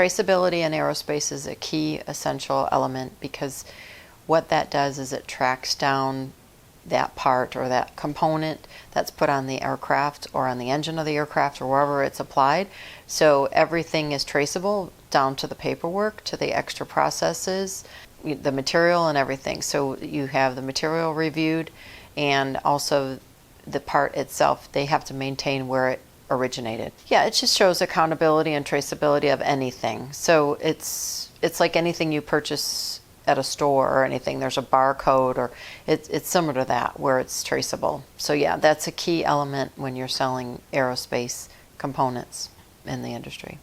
traceability in aerospace is a key essential element, because what that does is it tracks down that part or that component that's put on the aircraft or on the engine of the aircraft or wherever it's applied. So everything is traceable down to the paperwork, to the extra processes, the material and everything. So you have the material reviewed, and also the part itself, they have to maintain where it originated. Yeah, it just shows accountability and traceability of anything. So it's like anything you purchase at a store or anything. There's a barcode, or it's similar to that, where it's traceable. So yeah, that's a key element when you're selling aerospace components in the industry.